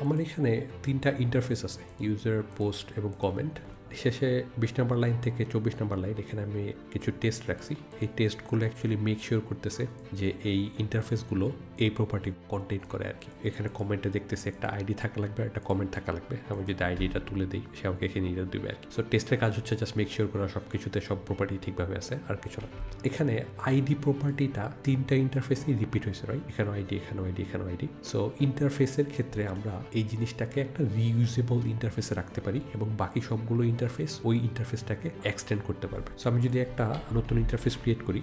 আমার এখানে 3টা ইন্টারফেস আছে, ইউজার, পোস্ট এবং কমেন্ট। শেষে 20 নম্বর লাইন থেকে 24 নম্বর লাইন এখানে আমি কিছু টেস্ট রাখছি। এই টেস্টগুলো অ্যাকচুয়ালি মেক শিওর করতেছে যে এই ইন্টারফেসগুলো এই প্রপার্টি কন্টেইন করে আর কি। এখানে কমেন্টে দেখতেছে একটা আইডি থাকা লাগবে, একটা কমেন্ট থাকা লাগবে। আমি যদি আইডিটা তুলে দিই সে আমাকে এখানে নিয়ে দেবে আর কি। সো টেস্টের কাজ হচ্ছে জাস্ট মেক শিওর করা সব কিছুতে সব প্রপার্টি ঠিকভাবে আছে, আর কিছু না। এখানে আইডি প্রপার্টিটা 3টা ইন্টারফেসেই রিপিট হয়েছে, রাইট? এখানে আইডি, এখানে আইডি, এখানে আইডি। সো ইন্টারফেসের ক্ষেত্রে আমরা এই জিনিসটাকে একটা রিইউজেবল ইন্টারফেসে রাখতে পারি এবং বাকি সবগুলো ইন্টারফেস ওই ইন্টারফেসটাকে এক্সটেন্ড করতে পারবে। সো আমি যদি একটা নতুন ইন্টারফেস ক্রিয়েট করি,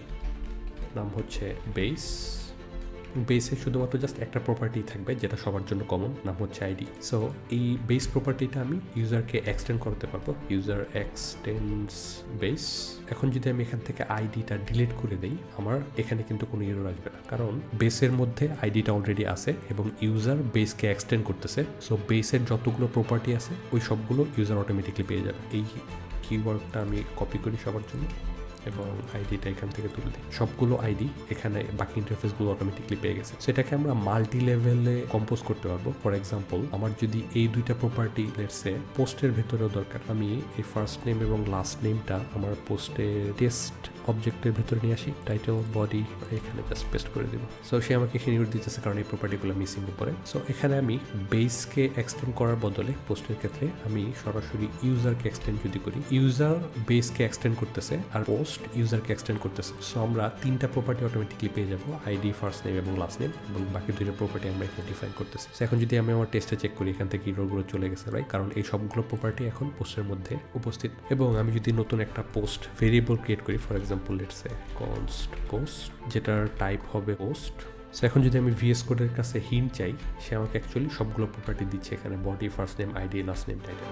নাম হচ্ছে বেস। বেসে শুধুমাত্র জাস্ট একটা প্রপার্টি থাকবে যেটা সবার জন্য কমন, নাম হচ্ছে আইডি। সো এই বেস প্রপার্টিটা আমি ইউজারকে এক্সটেন্ড করতে পারবো, ইউজার এক্সটেন্ডস বেস। এখন যদি আমি এখান থেকে আইডিটা ডিলিট করে দেই, আমার এখানে কিন্তু কোনো এরর আসবে না, কারণ বেসের মধ্যে আইডিটা অলরেডি আছে এবং ইউজার বেসকে এক্সটেন্ড করতেছে। সো বেসের যতগুলো প্রপার্টি আছে ওই সবগুলো ইউজার অটোমেটিকলি পেয়ে যাবে। এই কিওয়ার্ডটা আমি কপি করি সবার জন্য এবং আইডিটা এখান থেকে তুলে দিই। সবগুলো আইডি এখানে বাকি ইন্টারফেসগুলো অটোমেটিকলি পেয়ে গেছে। সেটাকে আমরা মাল্টি লেভেলে কম্পোজ করতে পারবো। ফর এক্সাম্পল, আমার যদি এই দুইটা প্রপার্টি লেটসে পোস্টের ভেতরেও দরকার, আমি এই ফার্স্ট নেম এবং লাস্ট নেমটা আমার পোস্টে টেস্ট অবজেক্টের ভেতরে নিয়ে আসি, টাইটেল, বডি, এখানে জাস্ট পেস্ট করে দেবো। সো সে আমাকে এখানে ইউজ দিতেছে কারণ এই প্রপার্টিগুলো মিসিং উপরে। সো এখানে আমি বেসকে এক্সটেন্ড করার বদলে পোস্টের ক্ষেত্রে আমি সরাসরি ইউজারকে এক্সটেন্ড যদি করি, ইউজার বেসকে এক্সটেন্ড করতেছে আর পোস্ট ইউজারকে এক্সটেন্ড করতেছে। সো আমরা 3টা প্রপার্টি অটোমেটিকলি পেয়ে যাবো, আইডি, ফার্স্ট নেম এবং লাস্ট নেম, এবং বাকি 2টা প্রপার্টি আমরা এখানে ডিফাইন করতেছি। এখন যদি আমি আমার টেস্টে চেক করি, এখান থেকে ইরোরগুলো চলে গেছে, রাইট? কারণ এই সবগুলো প্রপার্টি এখন পোস্টের মধ্যে উপস্থিত। এবং আমি যদি নতুন একটা পোস্ট ভেরিয়েবল ক্রিয়েট করি, for example let's say const post, যেটার টাইপ হবে পোস্ট। সো এখন যদি আমি ভিএস কোডের কাছে হিন্ট চাই, সে আমাকে অ্যাকচুয়ালি সবগুলো প্রপার্টি দিচ্ছে এখানে, body, first name, ID, last name, title.